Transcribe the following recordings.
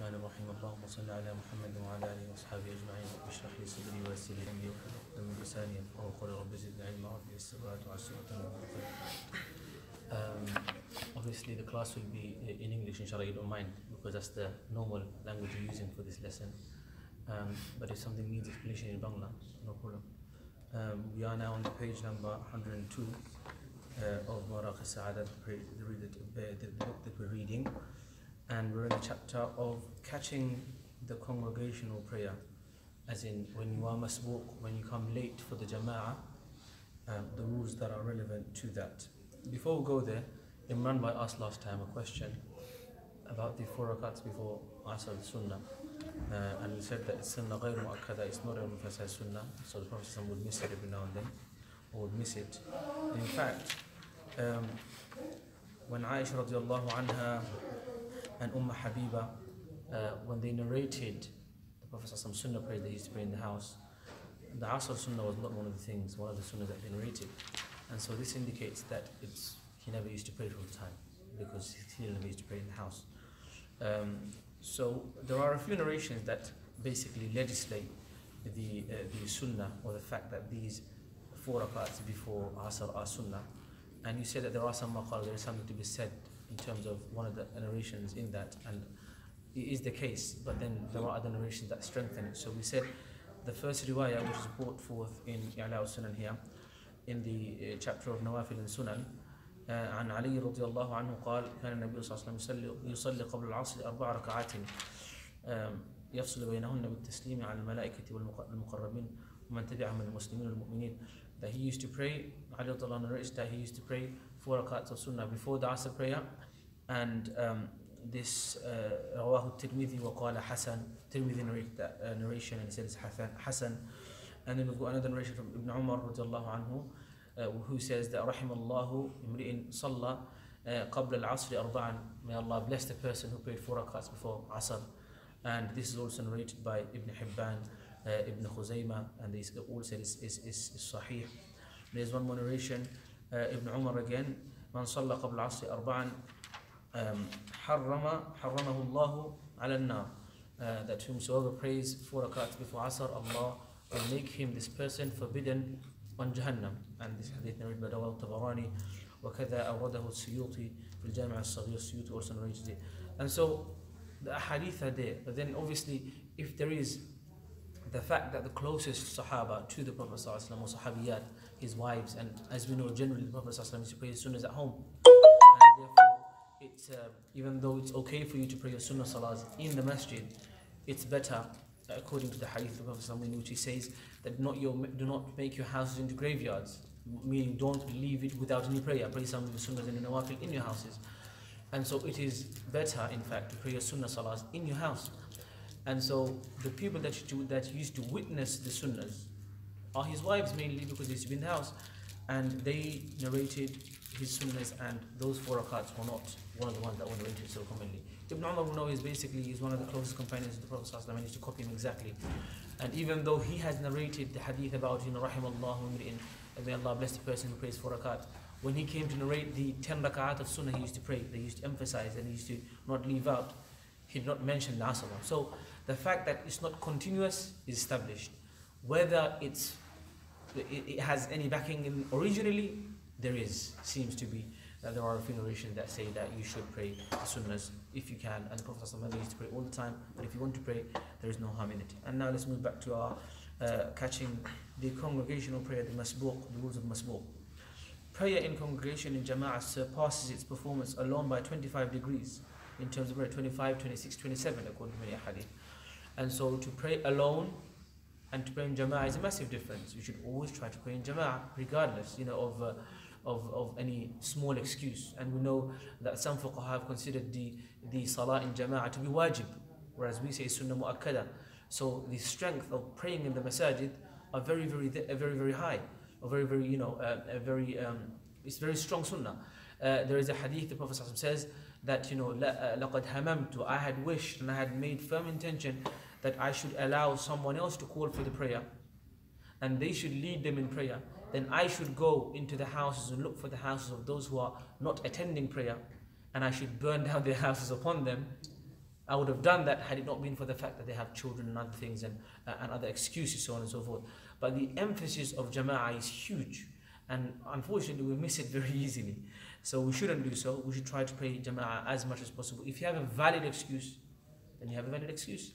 الرحمن الرحيم اللهم صل على محمد وعلى آله وأصحابه أجمعين اشرح لي صدري ويسر لي أمري واحلل عقدة من لساني يفقهوا قولي رب زدني علما رب يسر ولا تعسر وتمم. Obviously the class will be in English, inshallah, you don't mind, because that's the normal language we're using for this lesson. But if something needs explanation in Bangla, no problem. We are now on the page number 102 of Maraq al-Sa'adat, the book that we're reading, and we're in the chapter of catching the congregational prayer, as in when you are masbuq, when you come late for the Jama'ah, the rules that are relevant to that. Before we go there, Imran asked last time a question about the 4 rakats before Asr Sunnah, and we said that it's Sunnah ghayr mu'akkada, it's not a mufassal Sunnah, so the Prophet would miss it every now and then, or would miss it. In fact, when Aisha radiallahu anha and Habiba, when they narrated the Prophet Sunnah prayer they used to pray in the house, the Asr Sunnah was not one of the things, one of the Sunnahs that they narrated. And so this indicates that he never used to pray all the time, because he never used to pray in the house. So there are a few narrations that basically legislate the Sunnah, or the fact that these 4 rakats before Asr are Sunnah. And you said that there are some maqal, there is something to be said in terms of one of the narrations in that, and it is the case, but then there are other narrations that strengthen it. So we said the first riwayah, which is brought forth in I'la al-Sunan here, in the chapter of Nawafil and Sunan, عن علي رضي الله عنه قال كان النبي صلى الله عليه وسلم يصلي قبل العصر 4 ركعات يفصل بينهن بالتسليم على الملائكة والمقربين ومن تبعهم من المسلمين والمؤمنين. That he used to pray, Ali رضي الله عنه narrates that he used to pray 4 rakats of Sunnah before the Asr prayer, and this رواه الترمذي وقال حسن. Tirmidhi narrated that narration and he said it's Hasan. And then we've got another narration from Ibn Umar رضي الله عنه, who says that رحم الله امرئ صلى قبل العصر 4. May Allah bless the person who prayed 4 rakats before Asr. And this is also narrated by Ibn Hibban, Ibn Khuzaymah, and they all said is Sahih. There's one more narration, Ibn Umar again, من صلى قبل العصر 4 حرمه الله على النار. That whomsoever prays 4 rakats before Asr, Allah will make him, this person, forbidden on Jahannam. And this hadith narrated by Dawud al-Tabarani, وكذا أورده السيوطي في الجامع الصغير. Suyuti also narrated it. And so the hadith are there, but then obviously if there is the fact that the closest Sahaba to the Prophet ﷺ or Sahabiyat, his wives, and as we know generally the Prophet ﷺ used to pray his sunnahs at home, and therefore it's even though it's okay for you to pray your sunnah salahs in the masjid, it's better, according to the hadith of the Prophet ﷺ, in which he says that do not make your houses into graveyards, meaning don't leave it without any prayer. Pray some of the sunnahs and the nawafil in your houses. And so it is better, in fact, to pray your sunnah salahs in your house. And so the people that used to witness the sunnahs are his wives mainly, because they used to be in the house, and they narrated his sunnahs, and those 4 rakats were not one of the ones that were narrated so commonly. Ibn Umar, we know, is one of the closest companions of the Prophet ﷺ, and used to copy him exactly. And even though he has narrated the hadith about, rahimallahu imri'in, may Allah bless the person who prays 4 rakat, when he came to narrate the 10 rakat of sunnah he used to pray, they used to emphasize and he used to not leave out, he did not mention the asr. So the fact that it's not continuous is established. Whether it has any backing in originally, seems to be that there are a few narrations that say that you should pray the sunnahs if you can, and the Prophet ﷺ used to pray all the time, but if you want to pray, there is no harm in it. And now let's move back to our catching the congregational prayer, the masbuq, the rules of masbuq. Prayer in congregation in Jama'ah surpasses its performance alone by 25 degrees in terms of prayer, 25, 26, 27 according to many hadith. And so to pray alone and to pray in Jama'ah is a massive difference. You should always try to pray in Jama'ah regardless of any small excuse. And we know that some fuqaha have considered the salah in Jama'ah to be wajib, whereas we say sunnah mu'akkada. So the strength of praying in the masajid are very, very high, or it's very strong sunnah. There is a hadith, the Prophet ﷺ says that لَقَدْ هَمَمْتُ, I had wished and I had made firm intention that I should allow someone else to call for the prayer, and they should lead them in prayer. Then I should go into the houses and look for the houses of those who are not attending prayer, and I should burn down their houses upon them, I would have done that had it not been for the fact that they have children and other things and other excuses, so on and so forth. But the emphasis of Jama'ah is huge, and unfortunately we miss it very easily. So we shouldn't do so. We should try to pray Jama'ah as much as possible. If you have a valid excuse, then you have a valid excuse.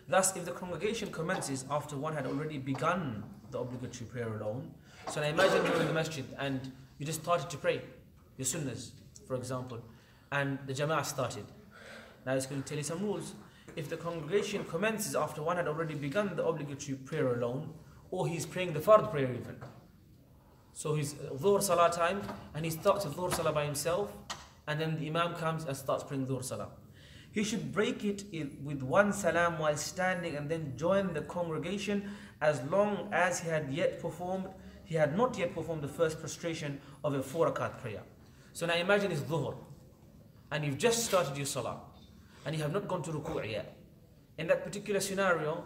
Thus, if the congregation commences after one had already begun the obligatory prayer alone, so now imagine you're in the masjid and you just started to pray your sunnahs, for example, and the Jama'ah started. Now it's going to tell you some rules. If the congregation commences after one had already begun the obligatory prayer alone, or he's praying the fard prayer even. So he's Dhuhr Salah time, and he starts with Dhuhr Salah by himself, and then the Imam comes and starts praying Dhuhr Salah. He should break it with one salam while standing and then join the congregation as long as he had not yet performed the first prostration of a 4 rakat prayer. So now imagine it's Dhuhr, and you've just started your Salah, and you have not gone to ruku' yet. In that particular scenario,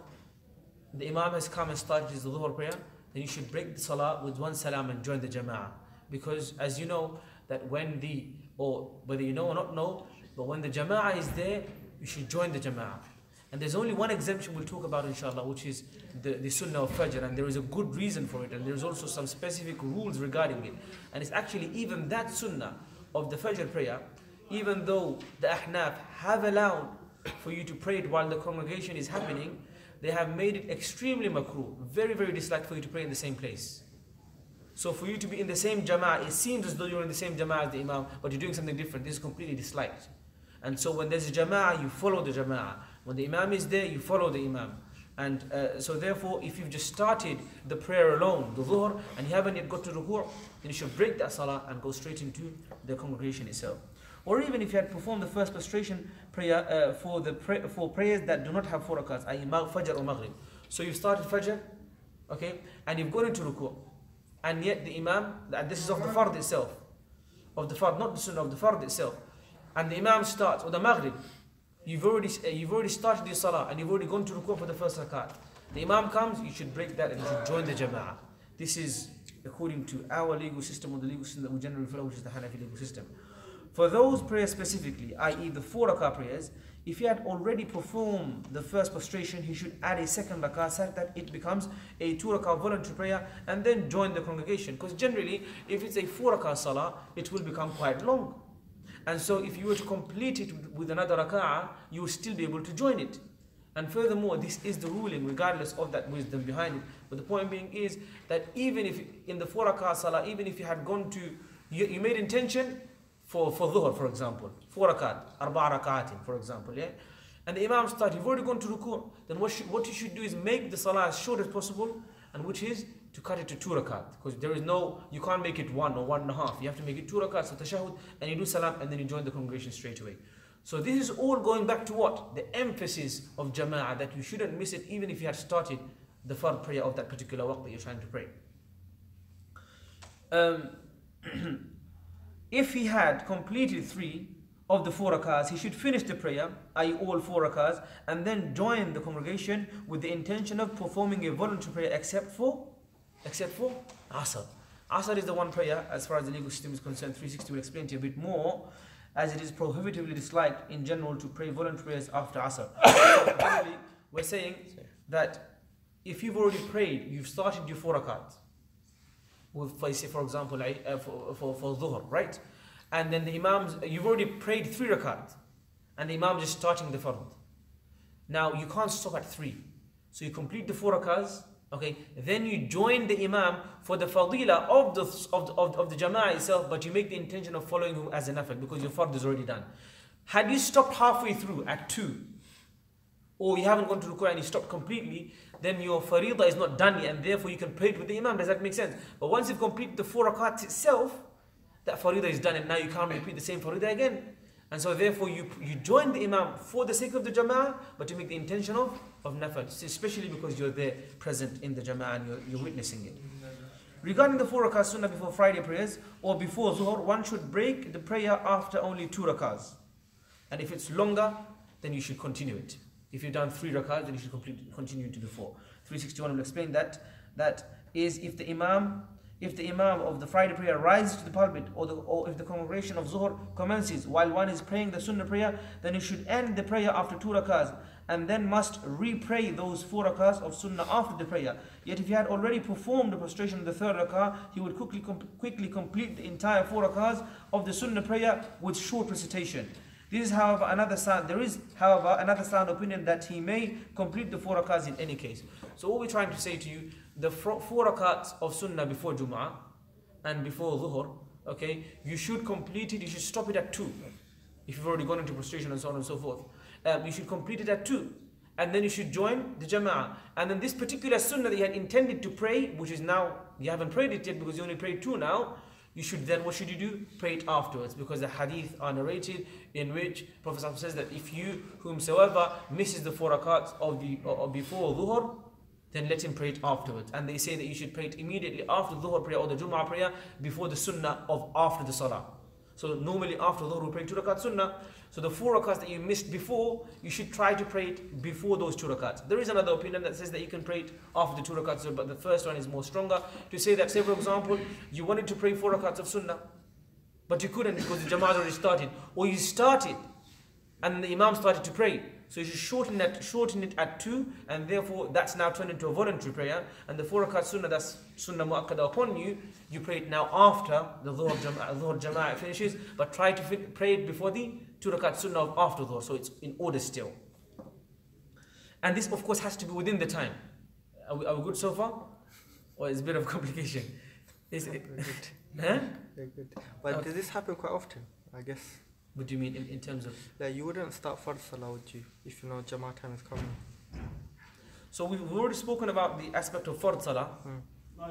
the Imam has come and started his Dhuhr prayer, then you should break the Salah with one salam and join the Jama'ah. Because as you know, that when whether you know or not know, but when the Jama'ah is there, you should join the Jama'ah. And there's only one exemption we'll talk about inshallah, which is the Sunnah of Fajr, and there is a good reason for it, and there's also some specific rules regarding it. And it's actually even that Sunnah of the Fajr prayer, even though the Ahnaf have allowed for you to pray it while the congregation is happening, they have made it extremely makruh, very, very disliked for you to pray in the same place. So for you to be in the same Jama'ah, it seems as though you're in the same Jama'ah as the Imam, but you're doing something different. This is completely disliked. And so when there's a Jama'ah, you follow the Jama'ah. When the Imam is there, you follow the Imam. And so therefore, if you've just started the prayer alone, the Dhuhr, and you haven't yet got to ruku', then you should break that Salah and go straight into the congregation itself. Or even if you had performed the first prostration prayer for prayers that do not have 4 rakats, i.e. Fajr or Maghrib. So you've started Fajr, okay, and you've gone into ruku', and yet the Imam, this is of the Fard itself, of the Fard, not the Sunnah, of the Fard itself, and the Imam starts, or the Maghrib, you've already started your Salah, and you've already gone to ruku' for the first rakat. The Imam comes, you should break that and you should join the Jama'ah. This is according to our legal system, or the legal system that we generally follow, which is the Hanafi legal system. For those prayers specifically, i.e. the 4 rakah prayers, if he had already performed the first prostration, he should add a second rakah so that it becomes a 2 rakah voluntary prayer and then join the congregation. Because generally, if it's a 4 rakah salah, it will become quite long. And so if you were to complete it with another raka'ah, you will still be able to join it. And furthermore, this is the ruling regardless of that wisdom behind it. But the point being is that even if in the 4 rakah salah, even if you had gone to, you made intention for Dhuhr, for example, 4 rakat, 4 rak'atin, for example, yeah? And the Imam started, you've already gone to ruku', then what you should do is make the salah as short as possible, and which is to cut it to 2 rakat, because there is you can't make it 1 or 1.5, you have to make it 2 rakats, so tashahud, and you do salam, and then you join the congregation straight away. So this is all going back to what? The emphasis of Jama'ah, that you shouldn't miss it even if you had started the fard prayer of that particular waqt that you're trying to pray. If he had completed 3 of the 4 rakahs, he should finish the prayer, i.e. all 4 rakahs, and then join the congregation with the intention of performing a voluntary prayer except for Asr. Asr is the one prayer, as far as the legal system is concerned, 360 will explain to you a bit more, as it is prohibitively disliked in general to pray voluntary prayers after Asr. So generally, we're saying that if you've already prayed, you've started your 4 rakahs, for example, for Dhuhr, right? And then the Imams, you've already prayed 3 rakat, and the Imam just starting the fard. Now you can't stop at 3, so you complete the 4 rakahs, okay? Then you join the Imam for the fadila of the Jama'ah itself, but you make the intention of following him as a nafil because your fard is already done. Had you stopped halfway through at 2, or you haven't gone to ruku' and you stopped completely, then your faridah is not done yet, and therefore you can pray it with the Imam. Does that make sense? But once you've completed the 4 rakats itself, that faridah is done, and now you can't repeat the same faridah again. And so therefore you join the Imam for the sake of the Jama'ah, but to make the intention of nafil, especially because you're there present in the Jama'ah and you're witnessing it. Regarding the 4 rakahs sunnah before Friday prayers or before Zuhr, one should break the prayer after only 2 rakahs. And if it's longer, then you should continue it. If you've done 3 rakahs, then you should continue to do 4. 361 will explain that is if the Imam if the Imam of the Friday prayer rises to the pulpit, or if the congregation of Zuhr commences while one is praying the Sunnah prayer, then he should end the prayer after 2 rakahs and then must re-pray those 4 rakahs of Sunnah after the prayer. Yet if he had already performed the prostration in the 3rd rakah, he would quickly complete the entire 4 rakahs of the Sunnah prayer with short recitation. This is, however, another sound opinion that he may complete the 4 rakahs in any case. So what we're trying to say to you, the 4 rakahs of Sunnah before Jum'ah and before Dhuhr, okay, you should complete it, you should stop it at 2. If you've already gone into prostration and so on and so forth. You should complete it at 2. And then you should join the Jama'ah. And then this particular Sunnah that you had intended to pray, which is now, you haven't prayed it yet because you only prayed 2 now, you should then, what should you do? Pray it afterwards, because the hadith are narrated in which Prophet says that if you, whomsoever misses the 4 rakats of before Dhuhr, then let him pray it afterwards. And they say that you should pray it immediately after the Dhuhr prayer or the Jum'ah prayer before the Sunnah of after the Salah. So normally after Dhuhr we pray 2 rakat Sunnah. So the 4 rakats that you missed before, you should try to pray it before those 2 rakats. There is another opinion that says that you can pray it after the 2 rakats, but the first one is more stronger. To say that, say for example, you wanted to pray 4 rakats of Sunnah, but you couldn't because the Jama'ah already started. Or you started and the Imam started to pray. So you should shorten it at 2, and therefore that's now turned into a voluntary prayer. And the 4 rakat Sunnah, that's Sunnah Mu'akkada upon you, you pray it now after the Dhuhr Jama'ah finishes, but try to pray it before the 2 rakat Sunnah of after Dhuhr, so it's in order still. And this of course has to be within the time. Are we good so far? Or is a bit of complication? Is it? Huh? Very good. But does this happen quite often, I guess? What do you mean in terms of? Like you wouldn't start Fard Salah, would you, if you know Jamaat time is coming? So we've already spoken about the aspect of Fard Salah.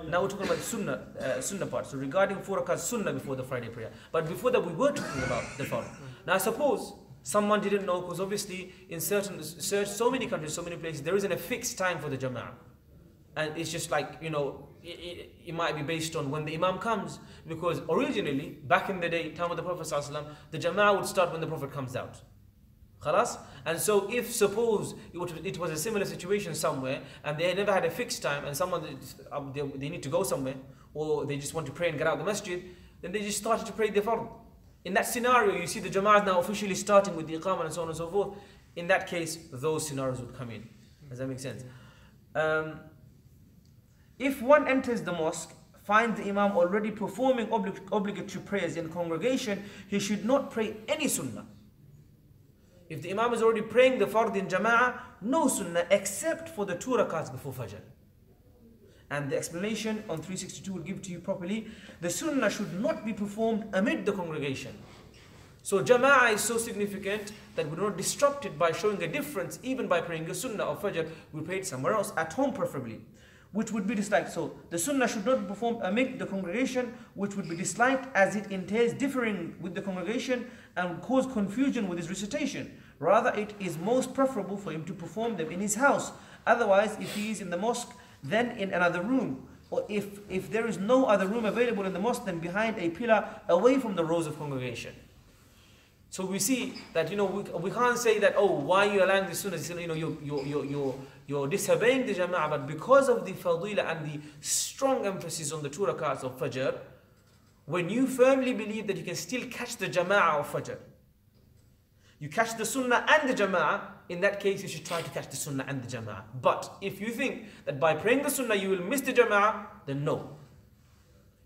Now we're talking about the Sunnah part. So regarding 4 rakat Sunnah before the Friday prayer. But before that we were talking about the Fard. Now suppose someone didn't know, because obviously in so many countries, so many places, there isn't a fixed time for the Jama'ah. And it's just like, you know, it might be based on when the Imam comes, because originally, back in the day, time of the Prophet ﷺ, the Jama'ah would start when the Prophet comes out. Khalas? And so if suppose it was a similar situation somewhere, and they never had a fixed time, and someone, they need to go somewhere, or they just want to pray and get out of the masjid, then they just started to pray the Fard. In that scenario, you see the Jama'ah now officially starting with the Iqamah and so on and so forth. In that case, those scenarios would come in. Does that make sense? If one enters the mosque, finds the Imam already performing obligatory prayers in the congregation, he should not pray any Sunnah. If the Imam is already praying the Fard in Jama'ah, no Sunnah except for the 2 rakats before Fajr. And the explanation on 362 will give to you properly. The Sunnah should not be performed amid the congregation. So Jama'ah is so significant that we do not disrupt it by showing a difference, even by praying a Sunnah of Fajr. We pray it somewhere else, at home preferably, which would be disliked. So the Sunnah should not be performed amid the congregation, which would be disliked as it entails differing with the congregation and would cause confusion with his recitation. Rather, it is most preferable for him to perform them in his house. Otherwise, if he is in the mosque, then in another room. Or if there is no other room available in the mosque, then behind a pillar away from the rows of congregation. So we see that, you know, we can't say that, oh, why are you allowing the Sunnah? You know, you're disobeying the Jama'ah, but because of the fadila and the strong emphasis on the 2 rakats of Fajr, when you firmly believe that you can still catch the Jama'ah of Fajr, you catch the Sunnah and the Jama'ah, in that case you should try to catch the Sunnah and the Jama'ah. But if you think that by praying the Sunnah you will miss the Jama'ah, then no.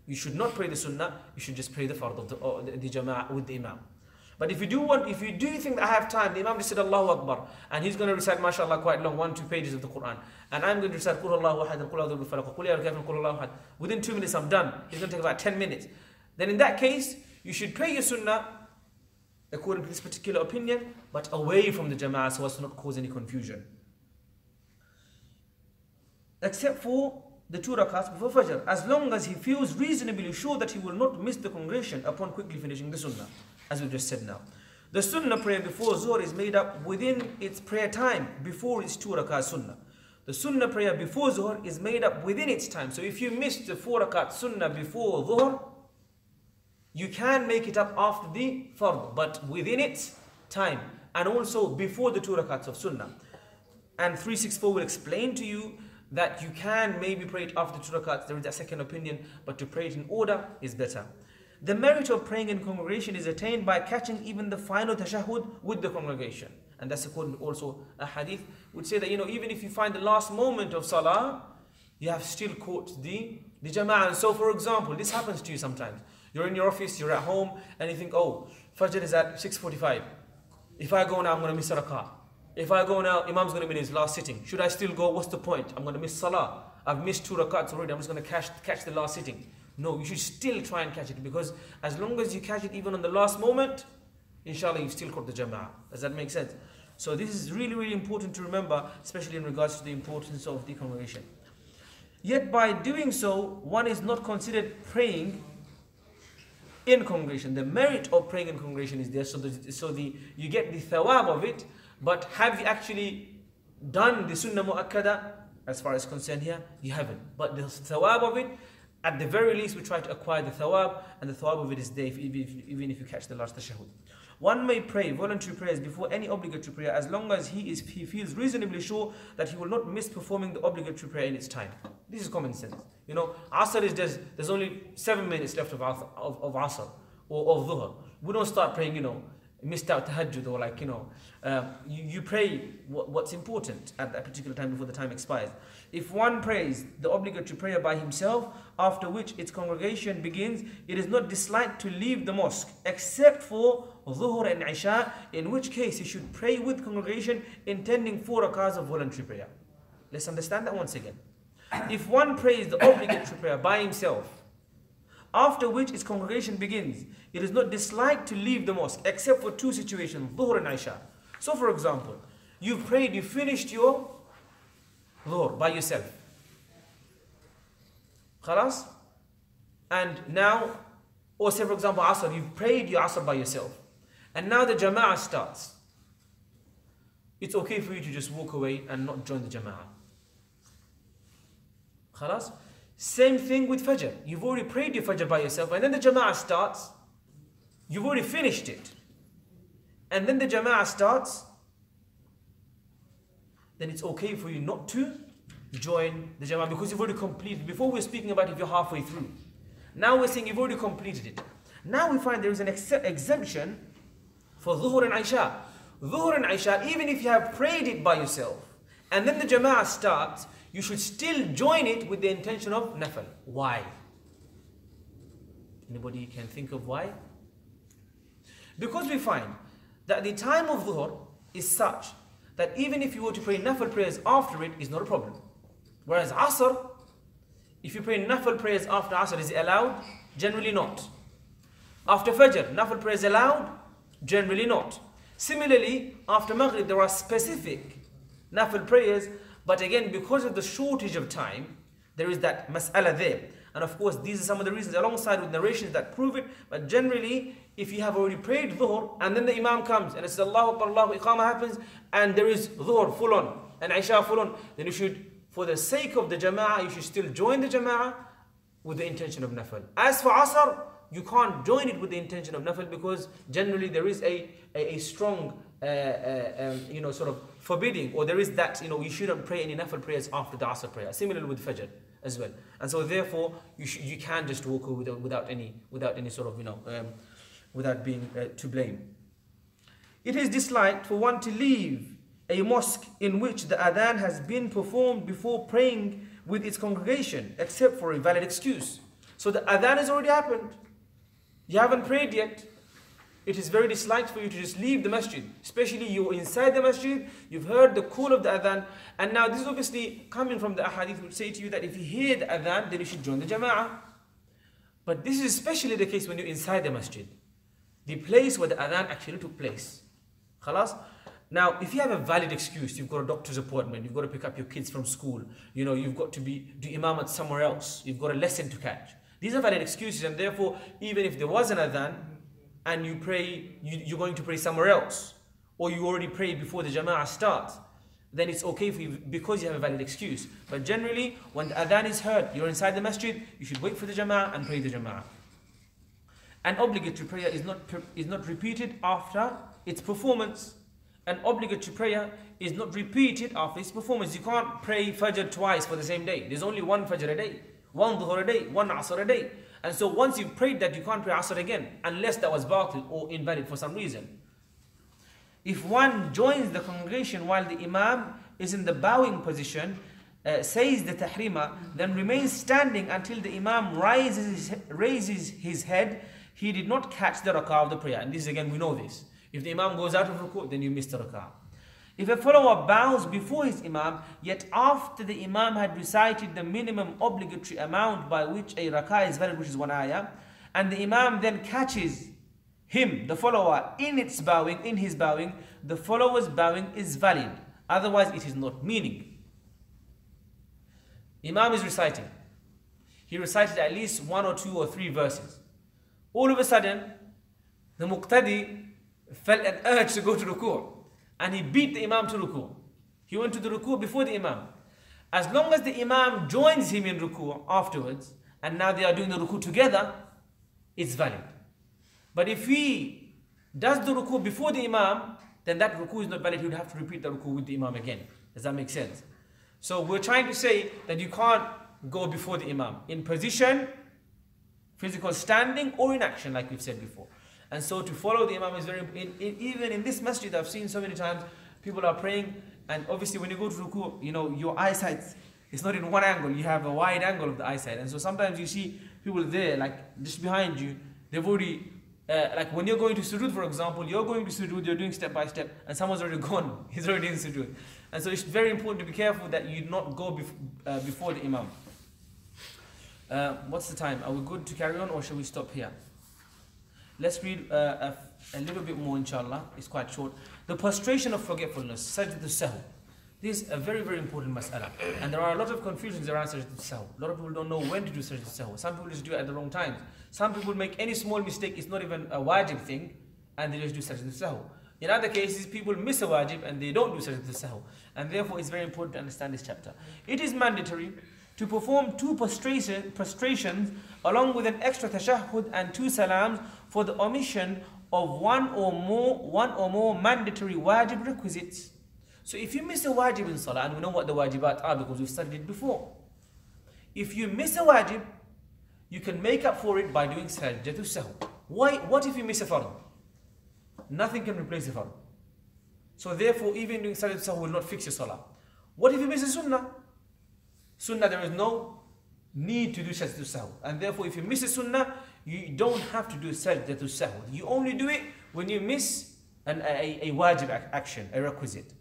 You should not pray the Sunnah, you should just pray the Fard of the Jama'ah with the Imam. But if you do think that I have time, the Imam just said Allahu Akbar, and he's going to recite, mashallah, quite long, 1-2 pages of the Quran, and I'm going to recite Qul Allahu Ahad and Qul A'udhu bi-Falaq, Qul Ya Al-Kafirun, Qul Allahu Ahad. Within 2 minutes I'm done. It's going to take about 10 minutes. Then in that case, you should pray your Sunnah according to this particular opinion, but away from the Jama'ah so as to not cause any confusion. Except for the 2 rakats before Fajr, as long as he feels reasonably sure that he will not miss the congregation upon quickly finishing the Sunnah, as we just said now. The Sunnah prayer before Zuhr is made up within its prayer time before its 2 rakat Sunnah. The Sunnah prayer before Zuhr is made up within its time. So if you missed the 4 rakat Sunnah before Zuhr, you can make it up after the Fard, but within its time, and also before the 2 rakats of Sunnah. And 364 will explain to you that you can maybe pray it after 2 rakats. There is a second opinion, but to pray it in order is better. The merit of praying in congregation is attained by catching even the final tashahhud with the congregation. And that's according to also a hadith would say that, even if you find the last moment of salah, you have still caught the jama'ah. And so, for example, this happens to you sometimes. You're in your office, you're at home, and you think, oh, Fajr is at 6:45. If I go now, I'm going to miss a rak'ah. If I go now, Imam's going to be in his last sitting. Should I still go? What's the point? I'm going to miss salah. I've missed 2 rakats already. I'm just going to catch the last sitting. No, you should still try and catch it, because as long as you catch it even on the last moment, inshallah, you've still caught the jama'ah. Does that make sense? So this is really, really important to remember, especially in regards to the importance of the congregation. Yet by doing so, one is not considered praying in congregation. The merit of praying in congregation is there, you get the thawab of it, but have you actually done the sunnah mu'akkada? As far as concerned here, you haven't. But the thawab of it, at the very least, we try to acquire the thawab, and the thawab of it is there even if you catch the last tashahhud. One may pray voluntary prayers before any obligatory prayer as long as he feels reasonably sure that he will not miss performing the obligatory prayer in its time. This is common sense. Asr is there's only 7 minutes left of Asr or of Dhuhr. We don't start praying, missed out tahajjud or you pray what's important at that particular time before the time expires. If one prays the obligatory prayer by himself, after which its congregation begins, it is not disliked to leave the mosque except for Dhuhr and Isha, in which case he should pray with congregation intending 4 rakahs of voluntary prayer. Let's understand that once again. If one prays the obligatory prayer by himself, after which its congregation begins, it is not disliked to leave the mosque except for 2 situations, Dhuhr and Isha. So for example, you finished your Dhuhr by yourself. Khalas? And now, or say for example Asr, you've prayed your Asr by yourself. And now the Jama'ah starts. It's okay for you to just walk away and not join the Jama'ah. Khalas? Same thing with Fajr. You've already prayed your Fajr by yourself, and then the Jama'ah starts. You've already finished it. And then the Jama'ah starts. Then it's okay for you not to join the Jama'ah, because you've already completed. Before we were speaking about if you're halfway through. Now we're saying you've already completed it. Now we find there is an exemption for Dhuhr and Isha. Dhuhr and Isha, even if you have prayed it by yourself, and then the Jama'ah starts, you should still join it with the intention of nafal. Why? Anybody can think of why? Because we find that the time of Dhuhr is such that even if you were to pray nafal prayers after it, is not a problem. Whereas Asr, if you pray nafal prayers after Asr, is it allowed? Generally not. After Fajr, nafal prayers allowed? Generally not. Similarly, after Maghrib, there are specific nafal prayers, but again, because of the shortage of time, there is that mas'ala there. And of course, these are some of the reasons alongside with narrations that prove it. But generally, if you have already prayed Dhuhr, and then the Imam comes, and it says Allahu Akbar, Allahu Iqamah happens, and there is Dhuhr full on, and Isha full on, then you should, for the sake of the Jama'ah, you should still join the Jama'ah with the intention of Nafal. As for Asr, you can't join it with the intention of Nafal, because generally there is a strong sort of forbidding, or there is that, you shouldn't pray any Nafal prayers after the Asr prayer. Similarly with Fajr as well. And so therefore, you can just walk away without any sort of, without being to blame. It is disliked for one to leave a mosque in which the adhan has been performed before praying with its congregation, except for a valid excuse. So the adhan has already happened. You haven't prayed yet. It is very disliked for you to just leave the masjid. Especially you're inside the masjid, you've heard the call of the adhan, and now this is obviously coming from the ahadith which say to you that if you hear the adhan, then you should join the jama'ah. But this is especially the case when you're inside the masjid, the place where the adhan actually took place. Khalas? Now, if you have a valid excuse, you've got a doctor's appointment, you've got to pick up your kids from school, you've got to do imamat somewhere else, you've got a lesson to catch. These are valid excuses, and therefore, even if there was an adhan, and you pray, you're going to pray somewhere else, or you already prayed before the jama'ah starts, then it's okay for you because you have a valid excuse. But generally, when the adhan is heard, you're inside the masjid, you should wait for the jama'ah and pray the jama'ah. An obligatory prayer is not repeated after its performance, an obligatory prayer is not repeated after its performance. You can't pray Fajr twice for the same day. There's only one Fajr a day, one Dhuhr a day, one Asr a day. And so once you've prayed that, you can't pray Asr again, unless that was batil or invalid for some reason. If one joins the congregation while the Imam is in the bowing position, says the tahrima, then remains standing until the Imam raises his head, he did not catch the rak'ah of the prayer. And this again, we know this. If the Imam goes out of ruku', then you miss the rak'ah. If a follower bows before his Imam, yet after the Imam had recited the minimum obligatory amount by which a rak'ah is valid, which is one ayah, and the Imam then catches him, the follower, in his bowing, the follower's bowing is valid. Otherwise, it is not meaning. Imam is reciting. He recited at least 1 or 2 or 3 verses. All of a sudden, the muqtadi felt an urge to go to ruku', and he beat the Imam to ruku'. He went to the ruku' before the Imam. As long as the Imam joins him in ruku' afterwards, and now they are doing the ruku' together, it's valid. But if he does the ruku' before the Imam, then that ruku' is not valid. He would have to repeat the ruku' with the Imam again. Does that make sense? So we're trying to say that you can't go before the Imam in position, physical standing, or in action, like we've said before. And so to follow the Imam is very important. Even in this masjid, I've seen so many times people are praying, and obviously when you go to ruku', your eyesight is not in one angle. You have a wide angle of the eyesight, and so sometimes you see people there, like just behind you. They've already like when you're going to sujood, for example, you're going to sujood, you're doing step by step, and someone's already gone. He's already in sujood. And so it's very important to be careful that you not go before the Imam. What's the time? Are we good to carry on, or shall we stop here? Let's read a little bit more, inshallah. It's quite short. The prostration of forgetfulness, Sajda al-Sahw. This is a very, very important mas'ala. And there are a lot of confusions around Sajda al-Sahw. A lot of people don't know when to do Sajda al-Sahw. Some people just do it at the wrong times. Some people make any small mistake, it's not even a wajib thing, and they just do Sajda al-Sahw. In other cases, people miss a wajib and they don't do Sajda al-Sahw. And therefore, it's very important to understand this chapter. It is mandatory to perform 2 prostrations along with an extra tashahhud and 2 salams for the omission of one or more mandatory wajib requisites. So if you miss a wajib in salah, and we know what the wajibat are because we've studied it before. If you miss a wajib, you can make up for it by doing Sajda al-Sahw. What if you miss a fard? Nothing can replace the fard. So therefore, even doing Sajda al-Sahw will not fix your salah. What if you miss a sunnah? Sunnah, there is no need to do Sajda al-Sahw. And therefore, if you miss a sunnah, you don't have to do Sajda al-Sahw. You only do it when you miss a wajib action, a requisite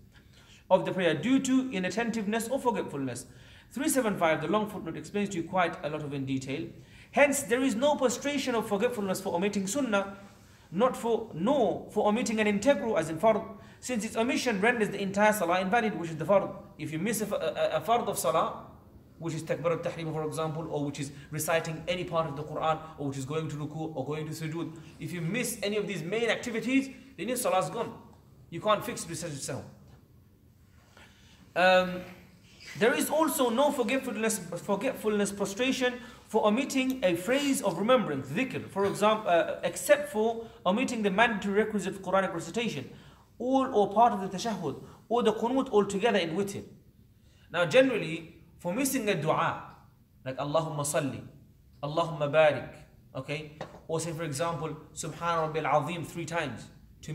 of the prayer due to inattentiveness or forgetfulness. 375, the long footnote, explains to you quite a lot of in detail. Hence, there is no prostration of forgetfulness for omitting sunnah, nor for omitting an integral as in fard, since its omission renders the entire salah invalid, which is the fard. If you miss a fard of salah, which is takbir al-tahrim, for example, or which is reciting any part of the Quran, or which is going to ruku' or going to sujood, if you miss any of these main activities, then your salah is gone. You can't fix it with Sajda al-Sahw. There is also no forgetfulness prostration for omitting a phrase of remembrance, dhikr, for example, except for omitting the mandatory requisite of Quranic recitation, all or part of the tashahhud, or the qunut altogether in witr. Now generally, for missing a dua, like Allahumma salli, Allahumma barik, okay, or say for example, Subhan Rabbil Azim 3 times,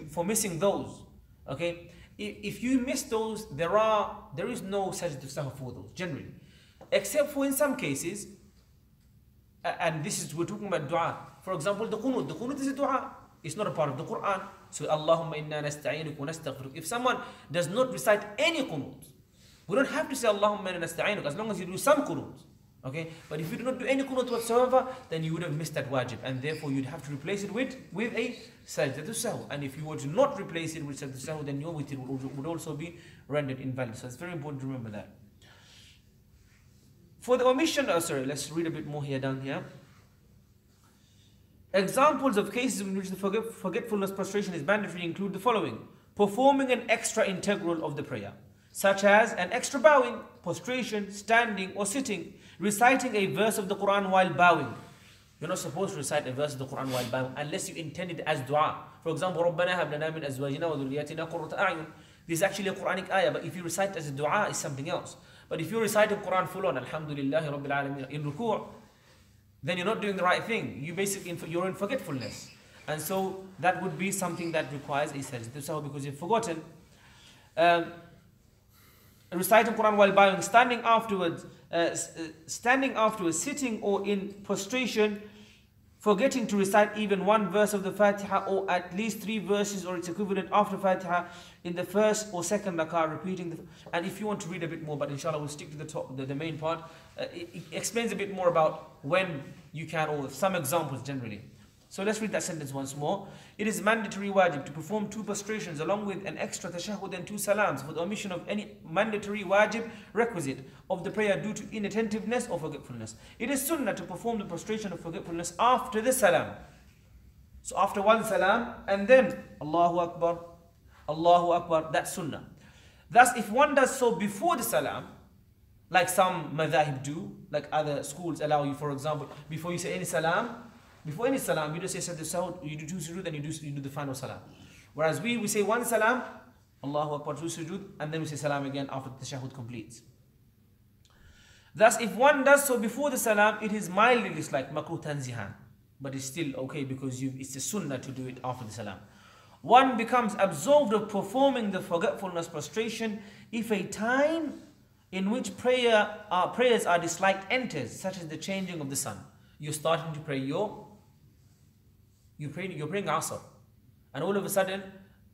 for missing those, okay, if you miss those, there is no Sajda al-Sahw for those, generally. Except for in some cases, and this is, we're talking about dua. For example, the qunut is a dua. It's not a part of the Quran. So, Allahumma inna nasta'inuk wa nastaghfiruk. If someone does not recite any qunut, we don't have to say Allahumma inna nasta'inuk, as long as you do some qunut. Okay? But if you do not do any qunut whatsoever, then you would have missed that wajib. And therefore, you'd have to replace it with a Sajda al-Sahw. And if you were to not replace it with Sajda al-Sahw, then your witr would also be rendered invalid. So, it's very important to remember that. For the omission, let's read a bit more here down here. Examples of cases in which the forgetfulness prostration is mandatory include the following: performing an extra integral of the prayer, such as an extra bowing, prostration, standing or sitting, reciting a verse of the Quran while bowing. You're not supposed to recite a verse of the Quran while bowing unless you intend it as dua. For example, رَبَّنَا هَبْ لَنَا مِنْ أَزْوَاجِنَا وَذُرِّيَّاتِنَا قُرَّةَ أَعْيُنٍ. This is actually a Quranic ayah, but if you recite it as a dua, it's something else. But if you recite the Quran full on, Alhamdulillah Rabbil Alameen, in ruku', then you're not doing the right thing. You basically, you're in forgetfulness. And so that would be something that requires a sajda because you've forgotten. Reciting Quran while bowing, standing afterwards, sitting or in prostration, forgetting to recite even one verse of the Fatiha or at least 3 verses or its equivalent after Fatiha in the first or second rak'ah, repeating and if you want to read a bit more, but inshallah we'll stick to the main part. It explains a bit more about when you can, or some examples generally. So let's read that sentence once more. It is mandatory wajib to perform 2 prostrations along with an extra tashahhud and 2 salams for the omission of any mandatory wajib requisite of the prayer due to inattentiveness or forgetfulness. It is sunnah to perform the prostration of forgetfulness after the salam. So after one salam and then Allahu Akbar, that's sunnah. Thus if one does so before the salam, like some madhahib do, like other schools allow you, for example, before you say any salam, you just say sajda, you do 2 sujood, then you do the final salam. Whereas we say one salam, Allahu Akbar, 2 sujood, and then we say salam again after the tashahhud completes. Thus, if one does so before the salam, it is mildly disliked, makruh tanzihan, but it's still okay because it's a sunnah to do it after the salam. One becomes absolved of performing the forgetfulness prostration if a time in which prayers are disliked enters, such as the changing of the sun. You're starting to pray you're praying Asr, and all of a sudden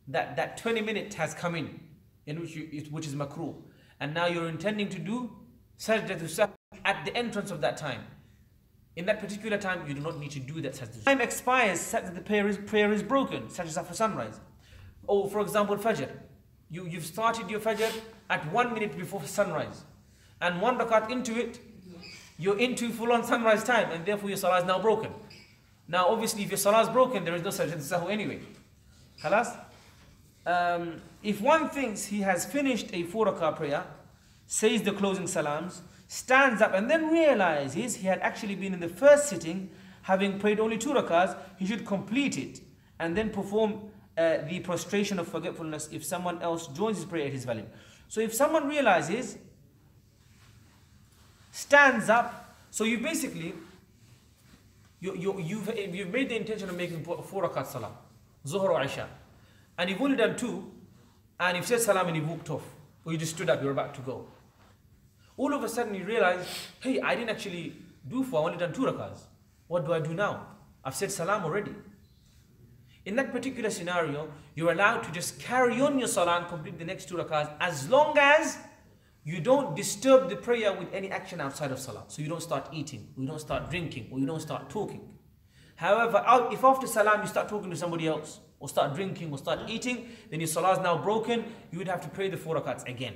that 20 minutes has come in which is makruh, and now you're intending to do sajda to sahw at the entrance of that time. In that particular time, you do not need to do that sajda. Time expires such that the prayer is broken, such as after sunrise. Or for example, Fajr. You've started your Fajr at 1 minute before sunrise, and 1 rakat into it, you're into full-on sunrise time, and therefore your salah is now broken. Now obviously if your salah is broken, there is no sajda sahw anyway. Khalas? If one thinks he has finished a 4 rakah prayer, says the closing salams, stands up and then realizes he had actually been in the first sitting, having prayed only 2 rakahs, he should complete it and then perform the prostration of forgetfulness. If someone else joins his prayer, it is valid. So if someone realizes, stands up, so you basically you've made the intention of making 4 rakat salah, Zuhr or Isha, and you've only done 2, and you've said salam and you walked off, or you just stood up, you're about to go. All of a sudden you realize, hey, I didn't actually do 4, I only done 2 rakats. What do I do now? I've said salam already. In that particular scenario, you're allowed to just carry on your salah and complete the next 2 rakats as long as you don't disturb the prayer with any action outside of salah. So you don't start eating, or you don't start drinking, or you don't start talking. However, if after salam you start talking to somebody else, or start drinking, or start eating, then your salah is now broken. You would have to pray the 4 rakats again.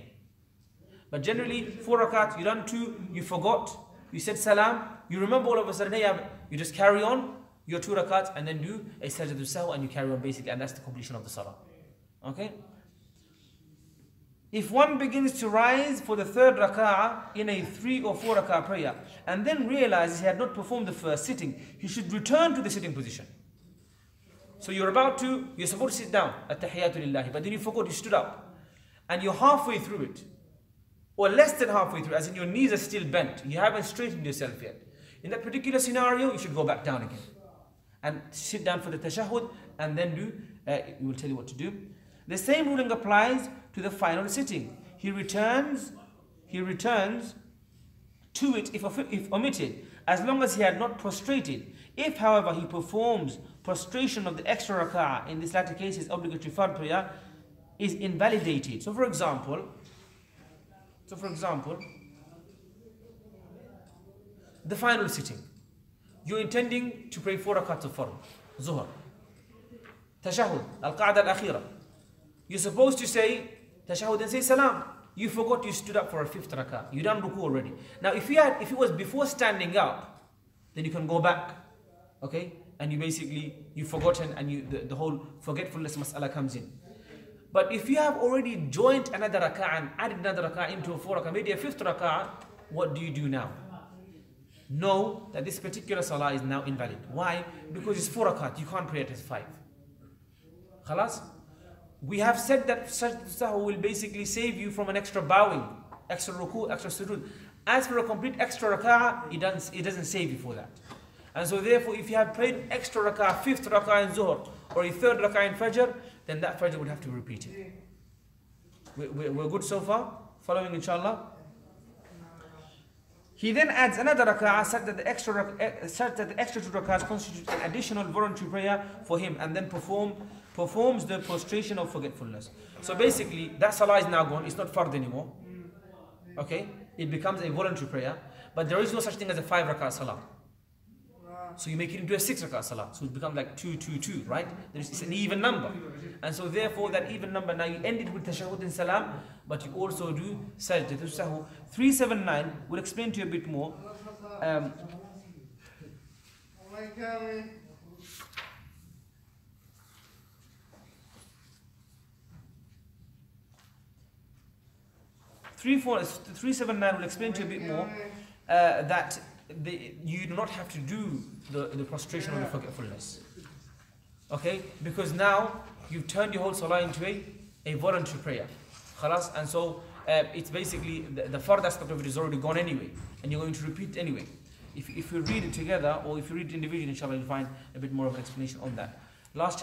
But generally, 4 rakats, you done 2, you forgot, you said salam, you remember all of a sudden, hey, you just carry on your 2 rakats and then do a sajda to sahw and you carry on basically, and that's the completion of the salah. Okay? If one begins to rise for the 3rd rak'ah in a 3 or 4 rak'ah prayer and then realizes he had not performed the first sitting, he should return to the sitting position. So you're supposed to sit down at tahiyyatu lillahi, but then you forgot, you stood up and you're halfway through it, or less than halfway through, as in your knees are still bent, you haven't straightened yourself yet. In that particular scenario, you should go back down again and sit down for the tashahhud and then we will tell you what to do. The same ruling applies to the final sitting. He returns to it if omitted, as long as he had not prostrated. If, however, he performs prostration of the extra rak'ah, in this latter case his obligatory fard prayer is invalidated. So for example, the final sitting, you're intending to pray 4 rakats of fard, Zuhr, tashahhud, al-qa'dah al-akhirah. You're supposed to say tashahhud and say salam. You forgot, you stood up for a 5th rakah. You done ruku already. Now if it was before standing up, then you can go back. Okay? And you forgotten, and the whole forgetfulness mas'ala comes in. But if you have already joined another rakah and added another rakah into a 4 rakah, maybe a 5th rakah, what do you do now? Know that this particular salah is now invalid. Why? Because it's 4 rakat. You can't pray it as 5. Khalas? we have said that Sajda Sahwi will basically save you from an extra bowing, extra ruku, extra sujood. As for a complete extra rak'ah, it doesn't save you for that. And so therefore, if you have prayed extra rak'ah, 5th rak'ah in Zuhr, or a 3rd rak'ah in Fajr, then that Fajr would have to repeat it. We're good so far? Following inshallah? He then adds another rak'ah, such that the extra 2 rak'ahs constitute an additional voluntary prayer for him, and then performs the prostration of forgetfulness. So basically, that salah is now gone, it's not fard anymore. Okay? It becomes a voluntary prayer, but there is no such thing as a 5 rak'ah salah. So you make it into a 6 rak'ah salah. So it becomes like 2, 2, 2, right? It's an even number. And so therefore that even number, now you end it with tashahhud and salam, but you also do sajda to sahwi. 379 will explain to you a bit more. 379 will explain to you a bit more that you do not have to do the prostration of the forgetfulness. Okay? Because now you've turned your whole salah into a voluntary prayer. Khalas? And so it's basically the fard aspect of it is already gone anyway, and you're going to repeat anyway. If you read it together, or if you read it individually, inshallah, you'll find a bit more of an explanation on that. Last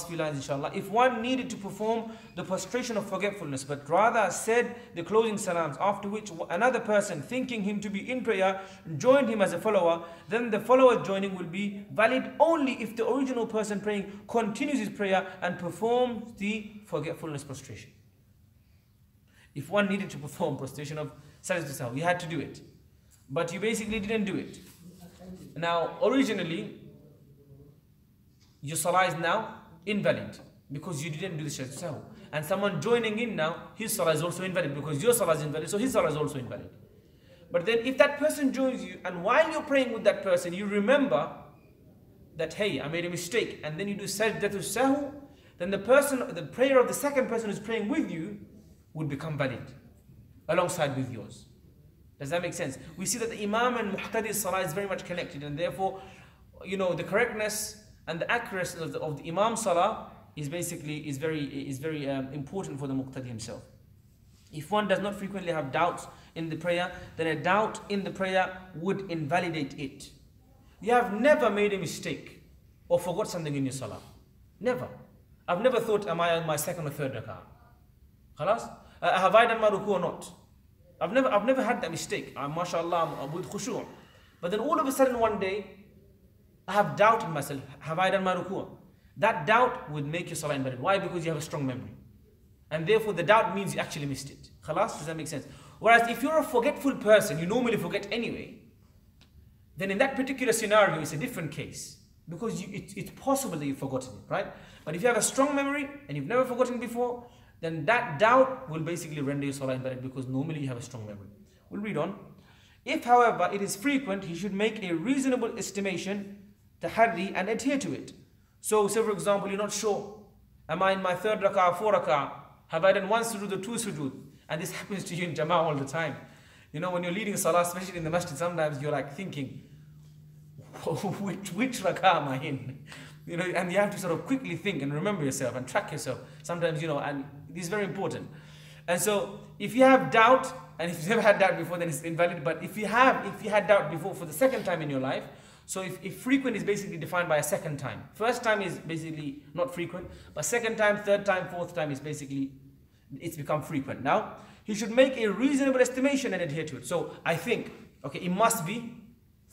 few lines, inshallah. If one needed to perform the prostration of forgetfulness, but rather said the closing salams, after which another person, thinking him to be in prayer, joined him as a follower, then the follower joining will be valid only if the original person praying continues his prayer and performs the forgetfulness prostration. If one needed to perform prostration of Sajda Sahwi, you had to do it. But you basically didn't do it. Now, originally, your salah is now invalid because you didn't do the Sajda Sahwi. And someone joining in now, his salah is also invalid because your salah is invalid, so his salah is also invalid. But then if that person joins you, and while you're praying with that person, you remember that, hey, I made a mistake, and then you do Sajda to Sahwi, then the prayer of the second person who's praying with you would become valid alongside with yours. Does that make sense? We see that the Imam and Muqtadi's salah is very much connected, and therefore, the correctness and the accuracy of the Imam salah is very important for the Muqtadi himself. If one does not frequently have doubts in the prayer, then a doubt in the prayer would invalidate it. You have never made a mistake or forgot something in your salah. Never. I've never thought, am I on my 2nd or 3rd rak'ah? Khalas? Have I done my ruku or not? I've never had that mistake. MashaAllah, I'm with khushu'. But then all of a sudden one day, I have doubt in myself. Have I done my ruku'? That doubt would make your salah invalid. Why? Because you have a strong memory. And therefore the doubt means you actually missed it. Khalas? Does that make sense? Whereas if you're a forgetful person, you normally forget anyway, then in that particular scenario, it's a different case. Because it's possible that you've forgotten it, right? But if you have a strong memory and you've never forgotten before, then that doubt will basically render your salah invalid because normally you have a strong memory. We'll read on. If, however, it is frequent, he should make a reasonable estimation, tahaddi, and adhere to it. So, say for example, you're not sure, am I in my 3rd rak'ah, 4th rak'ah? Have I done 1 sujood or 2 sujood? And this happens to you in Jamaat all the time. When you're leading salah, especially in the masjid, sometimes you're like thinking, which rak'ah am I in? And you have to sort of quickly think and remember yourself and track yourself. Sometimes, and this is very important. And so, if you have doubt, and if you've never had doubt before, then it's invalid. But if you had doubt before for the 2nd time in your life, so if frequent is basically defined by a 2nd time. 1st time is basically not frequent, but 2nd time, 3rd time, 4th time is basically, it's become frequent. Now, he should make a reasonable estimation and adhere to it. So, I think, okay, it must be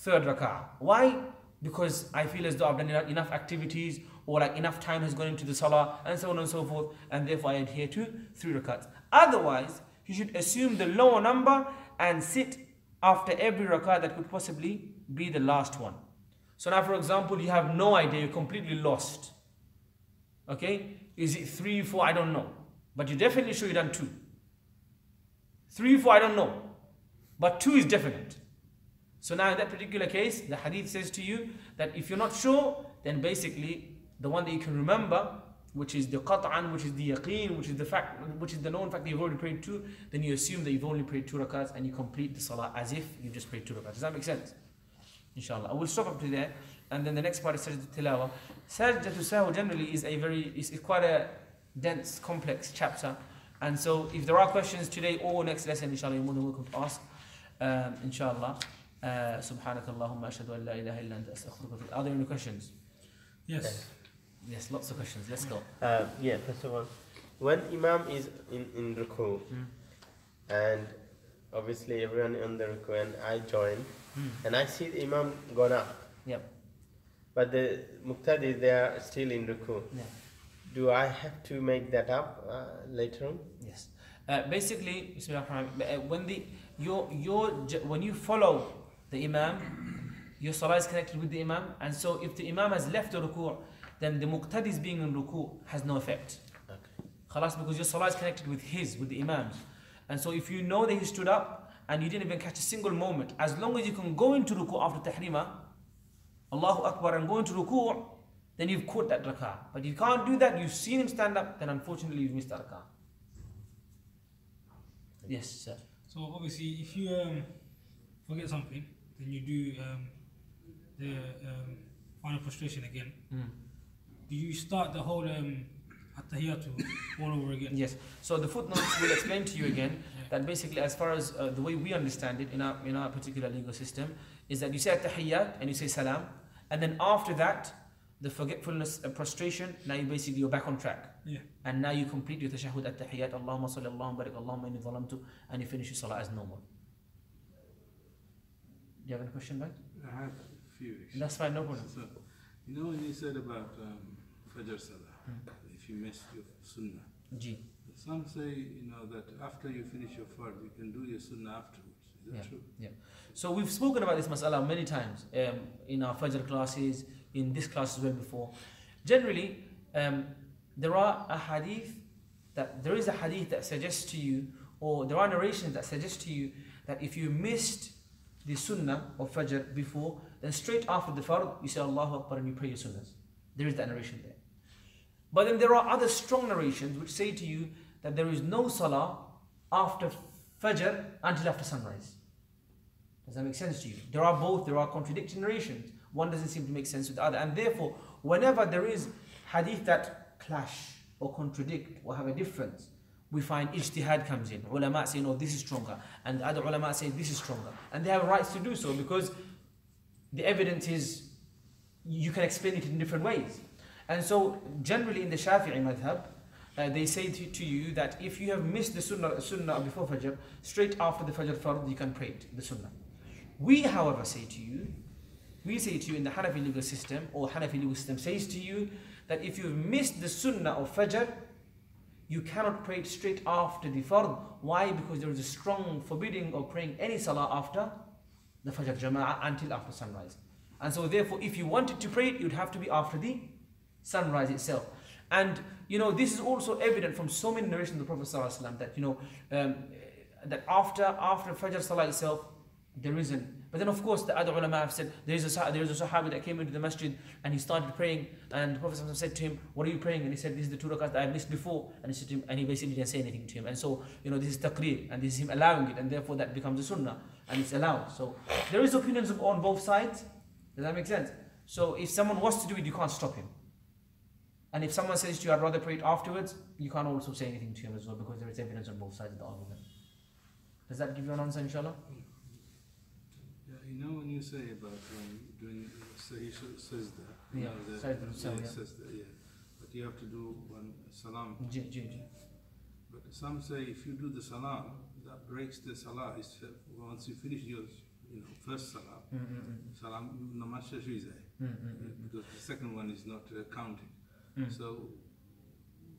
3rd rak'ah. Why? Because I feel as though I've done enough activities, or like enough time has gone into the salah, and so on and so forth, and therefore I adhere to 3 rakats. Otherwise, he should assume the lower number and sit after every rakat that could possibly be the last one. So now, for example, you have no idea, you're completely lost. Okay? Is it 3, 4? I don't know. But you're definitely sure you've done 2. 3, 4, I don't know. But 2 is definite. So now in that particular case, the hadith says to you that if you're not sure, then basically the one that you can remember, which is the qat'an, which is the yaqeen, which is the fact, which is the known fact that you've already prayed 2, then you assume that you've only prayed 2 rakats and you complete the salah as if you just prayed 2 rakats. Does that make sense? Inshallah. I will stop up to there, and then the next part is Sajda Tilawa. Sajda to Sahwi generally is quite dense, complex chapter. And so if there are questions today or next lesson, inshallah, you're more than welcome to ask. Inshallah. سبحانك اللهم أشهد أن لا إله إلا أنت أستغفرك. Are there any questions? Yes. Yes, lots of questions. Let's go. Yeah, first of all, when Imam is in ruku, and obviously everyone on the ruku, and I join, and I see the Imam gone up, Yep. but the Muqtadi, they are still in ruku. Yeah. Do I have to make that up later on? Yes. Basically, when you follow the Imam, your salah is connected with the Imam, and so if the Imam has left the ruku', then the Muqtadi's being in ruku' has no effect. Okay. Khalas, because your salah is connected with the Imam's. And so if you know that he stood up and you didn't even catch a single moment, as long as you can go into ruku' after tahrima, Allahu Akbar, and go into ruku', then you've caught that rak'ah. But you can't do that, you've seen him stand up, then unfortunately you've missed that rak'ah. Yes, sir. So obviously, if you forget something, then you do the final prostration again. Do you start the whole at-tahiyyatu all over again? Yes. So the footnotes will explain to you again that basically, as far as the way we understand it in our particular legal system, is that you say at-tahiyyat and you say salam, and then after that, the forgetfulness prostration, now you're back on track. Yeah. And now you complete your tashahhud at-tahiyyat, Allahumma salli Allahumma barik Allahumma inni zalamtu, and you finish your salah as normal. Do you have any question, right? I have a few. That's fine, no problem. So, you know when you said about Fajr Salah, if you missed your Sunnah, G. some say, that after you finish your Fard, you can do your Sunnah afterwards. Is that true? Yeah. So we've spoken about this mas'ala many times in our Fajr classes, in this class as well before. Generally, there is a hadith that suggests to you, or there are narrations that suggest to you that if you missed the Sunnah of Fajr before, then straight after the Fard, you say Allahu Akbar and you pray your Sunnahs. There is that narration there. But then there are other strong narrations which say to you that there is no Salah after Fajr until after sunrise. Does that make sense to you? There are contradicting narrations. One doesn't seem to make sense with the other. And therefore, whenever there is hadith that clash or contradict or have a difference, we find ijtihad comes in. Ulama say, no, this is stronger. And other ulama say, this is stronger. And they have rights to do so because the evidence is, you can explain it in different ways. And so, generally in the Shafi'i madhab, they say to you that if you have missed the sunnah before Fajr, straight after the Fajr Fard, you can pray it, the sunnah. We, however, say to you in the Hanafi legal system, or Hanafi legal system says to you, that if you've missed the sunnah of Fajr, you cannot pray it straight after the Fard. Why? Because there is a strong forbidding of praying any Salah after the Fajr Jama'ah until after sunrise. And so therefore, if you wanted to pray it, it would have to be after the sunrise itself. And this is also evident from so many narrations of the Prophet ﷺ that that after Fajr Salah itself, there isn't. But then of course the other ulama have said there is a Sahabi that came into the masjid and he started praying, and the Prophet ﷺ said to him, what are you praying? And he said, this is the 2 rakats that I missed before. And he said to him, and he basically didn't say anything to him. And so this is taqreer, and this is him allowing it, and therefore that becomes a sunnah and it's allowed. So there is opinions on both sides. Does that make sense? So if someone wants to do it, you can't stop him. And if someone says to you, I'd rather pray it afterwards, you can't also say anything to him as well, because there is evidence on both sides of the argument. Does that give you an answer, inshallah? Yeah, when you say about doing Sajda, Sajda, but you have to do one salam. But some say if you do the salam, that breaks the salah. Once you finish your first salam, salam no matter because the second one is not counting. So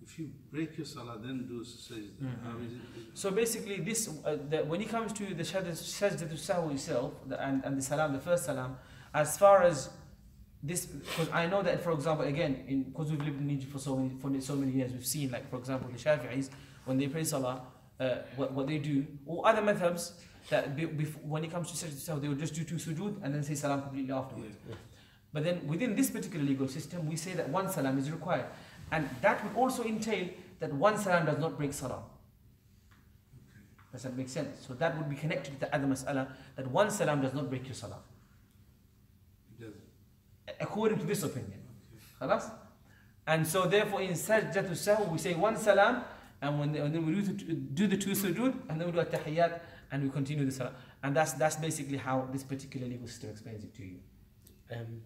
if you break your salah, then do sajda. How is it? So basically, this when it comes to the sajda to sahwi itself and the salam, the first salam, as far as this, because I know that, for example, again, because we've lived in Egypt for so many years, we've seen, like for example, the Shafi'is, when they pray salah, what they do, or other madhabs, that when it comes to sajda to sahwi, they will just do 2 sujood and then say salam completely afterwards. Yeah. But then within this particular legal system, we say that 1 salam is required. And that would also entail that 1 salam does not break salah. Does that make sense? So that would be connected to the other mas'ala, that 1 salam does not break your salah. It doesn't. According to this opinion. Khalas? And so therefore in Sajda to Sahw we say one salam, and then we do the 2 sujood, and then we do a tahiyyat, and we continue the salam. And that's basically how this particular legal system explains it to you. And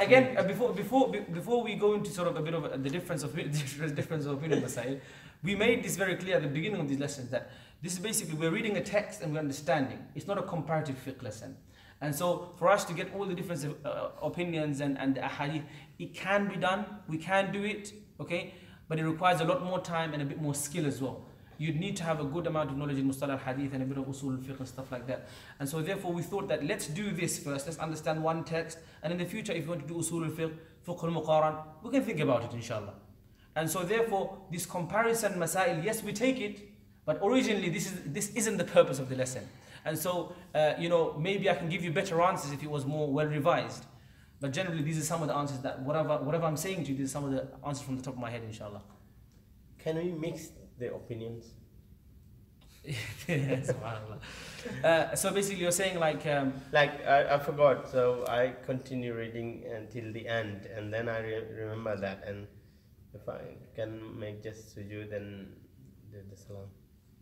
again, before we go into sort of a bit of the difference of opinion, Masail, we made this very clear at the beginning of these lessons that this is basically we're reading a text and we're understanding. It's not a comparative fiqh lesson. And so for us to get all the different opinions and the ahadith, it can be done, we can do it, okay? But it requires a lot more time and a bit more skill as well. You'd need to have a good amount of knowledge in mustalah al-hadith and a bit of usul al-fiqh and stuff like that. And so therefore we thought that let's do this first, let's understand one text, and in the future if you want to do usul al-fiqh, fiqh al-muqaran, we can think about it inshallah. And so therefore this comparison masail, yes we take it, but originally this isn't the purpose of the lesson. And so, maybe I can give you better answers if it was more well revised. But generally, these are some of the answers that, whatever I'm saying to you, these are some of the answers from the top of my head, inshallah. Can we mix the opinions? SubhanAllah. So basically, you're saying like I forgot, so I continue reading until the end, and then I remember that, and if I can make just sujood, then do the salam.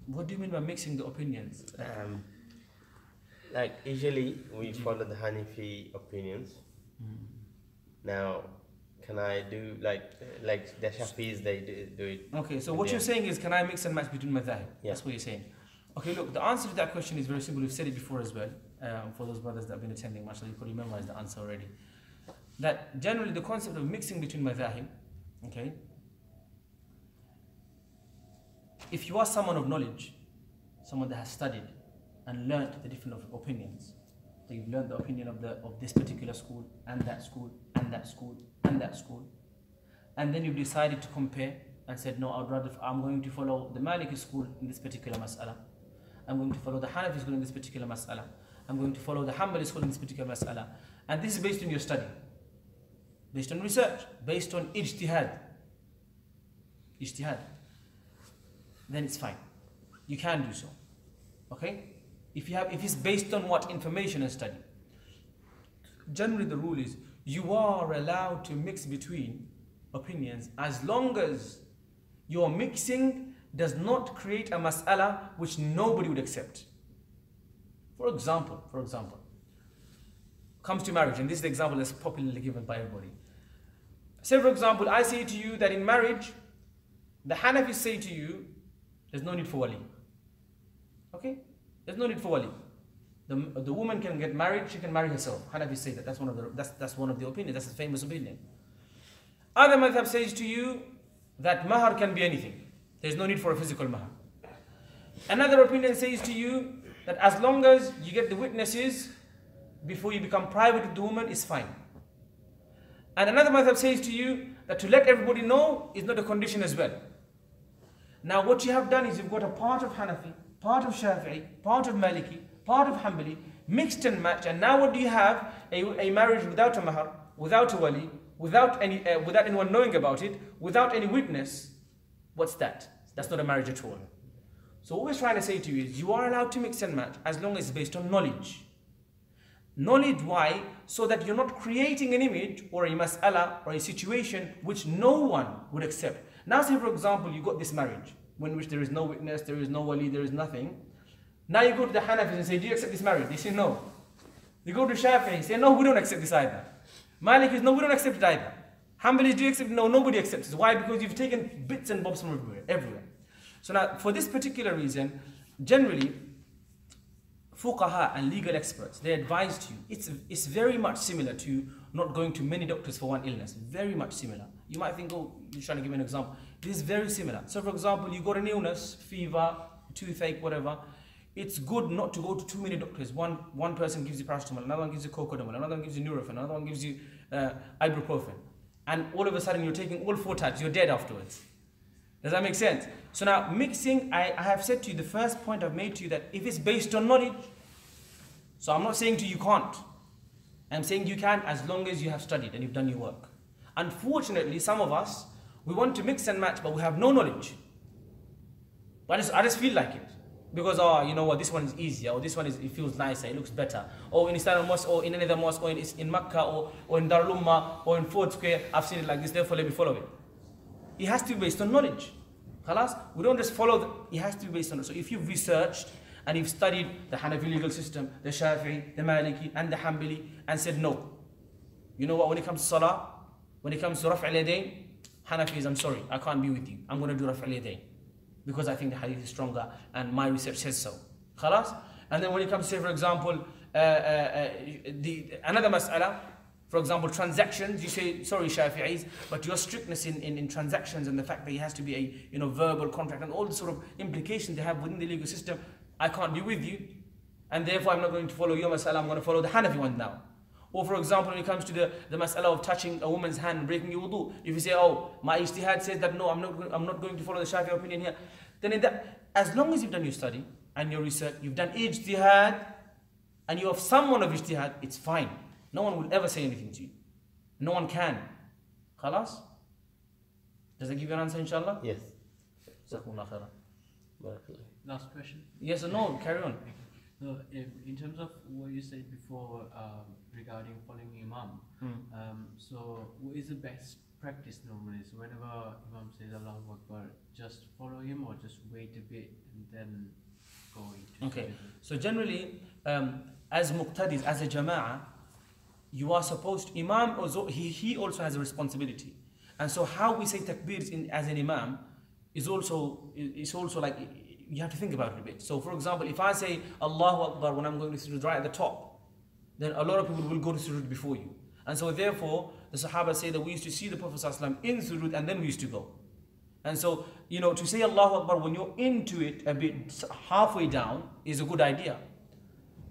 What do you mean by mixing the opinions? Like usually we follow the Hanafi opinions. Now, can I do like the Shafis, they do it? Okay, so what you're saying is, can I mix and match between madhahib? Yeah. That's what you're saying. Okay, look, the answer to that question is very simple. We've said it before as well. For those brothers that have been attending, mashallah, you probably memorize the answer already. That generally the concept of mixing between madhahib, okay, if you are someone of knowledge, someone that has studied and learned the different opinions, so you've learned the opinion of this particular school, and that school, and that school, and that school, and then you've decided to compare and said, no, I'm going to follow the Maliki school in this particular mas'ala, I'm going to follow the Hanafi school in this particular mas'ala, I'm going to follow the Hanbali school in this particular mas'ala, and this is based on your study, based on research, based on ijtihad, then it's fine. You can do so. Okay? If it's based on what information and study. Generally the rule is you are allowed to mix between opinions as long as your mixing does not create a mas'ala which nobody would accept. For example, comes to marriage, and this is the example that's popularly given by everybody. Say for example, I say to you that in marriage, the Hanafis say to you, there's no need for wali. Okay? There's no need for wali. The woman can get married, she can marry herself. Hanafis say that. That's one of the opinions. That's a famous opinion. Other madhab says to you that mahar can be anything. There's no need for a physical mahar. Another opinion says to you that as long as you get the witnesses before you become private with the woman, is fine. And another madhab says to you that to let everybody know is not a condition as well. Now what you have done is you've got a part of Hanafi, part of Shafi'i, part of Maliki, part of Hanbali, mixed and matched, and now what do you have? A marriage without a mahar, without a wali, without anyone knowing about it, without any witness. What's that? That's not a marriage at all. So what we're trying to say to you is you are allowed to mix and match as long as it's based on knowledge. Knowledge, why? So that you're not creating an image or a mas'ala or a situation which no one would accept. Now say for example you got this marriage in which there is no witness, there is no wali, there is nothing. Now you go to the Hanafis and say, do you accept this marriage? They say no. You go to Shafi'i and say, no, we don't accept this either. Malikis, no, we don't accept it either. Hanbalis, do you accept it? No, nobody accepts it. Why? Because you've taken bits and bobs from everywhere. So now for this particular reason, generally fuqaha and legal experts, they advise to you, it's very much similar to not going to many doctors for one illness. Very much similar. You might think, oh, you're trying to give me an example. This is very similar. So for example, you got an illness, fever, toothache, whatever. It's good not to go to too many doctors. One person gives you paracetamol, another one gives you cocodamol, another one gives you Nurofen, another one gives you ibuprofen. And all of a sudden you're taking all 4 types, you're dead afterwards. Does that make sense? So now mixing, I have said to you, the first point I've made to you that if it's based on knowledge, so I'm not saying to you can't. I'm saying you can as long as you have studied and you've done your work. Unfortunately, some of us, we want to mix and match, but we have no knowledge. I just feel like it. Because, oh, you know what, this one is easier, or this one it feels nicer, it looks better. Or in Islamic mosque, or in another mosque, or in Mecca, or in Darul Ummah, or in Ford Square, I've seen it like this, therefore let me follow it. It has to be based on knowledge. Khalas? We don't just follow, it has to be based on it. So if you've researched, and you've studied the Hanafi legal system, the Shafi'i, the Maliki, and the Hanbali, and said no. You know what, when it comes to Salah, when it comes to Raf' al-Yadayn, Hanafis, I'm sorry, I can't be with you. I'm going to do Raf' al-Yadayn. Because I think the hadith is stronger and my research says so. Khalas? And then when it comes to, for example, another mas'ala, for example, transactions, you say, sorry Shafi'is, but your strictness in transactions and the fact that it has to be a verbal contract and all the sort of implications they have within the legal system, I can't be with you. And therefore I'm not going to follow your mas'ala, I'm going to follow the Hanafi one now. Or for example, when it comes to the mas'ala of touching a woman's hand and breaking your wudu, if you say, oh, my ijtihad says that no, I'm not going to follow the Shafi'i opinion here, then in that, as long as you've done your study and your research, you've done ijtihad, and you have someone of ijtihad, it's fine. No one will ever say anything to you. No one can. Khalas? Does that give you an answer, inshallah? Yes. Last question. Yes or no? Carry on. No, in terms of what you said before regarding following Imam, so what is the best practice normally? So whenever Imam says Allahu Akbar, just follow him or just wait a bit and then go into Okay, so generally, as muqtadis, as a jama'ah, you are supposed to, Imam also, he also has a responsibility. And so how we say takbir as an Imam is also like, you have to think about it a bit. So for example, if I say Allahu Akbar when I'm going to sujood right at the top, then a lot of people will go to sujood before you. And so therefore, the Sahaba say that we used to see the Prophet ﷺ in sujood and then we used to go. And so, to say Allahu Akbar when you're into it a bit halfway down is a good idea.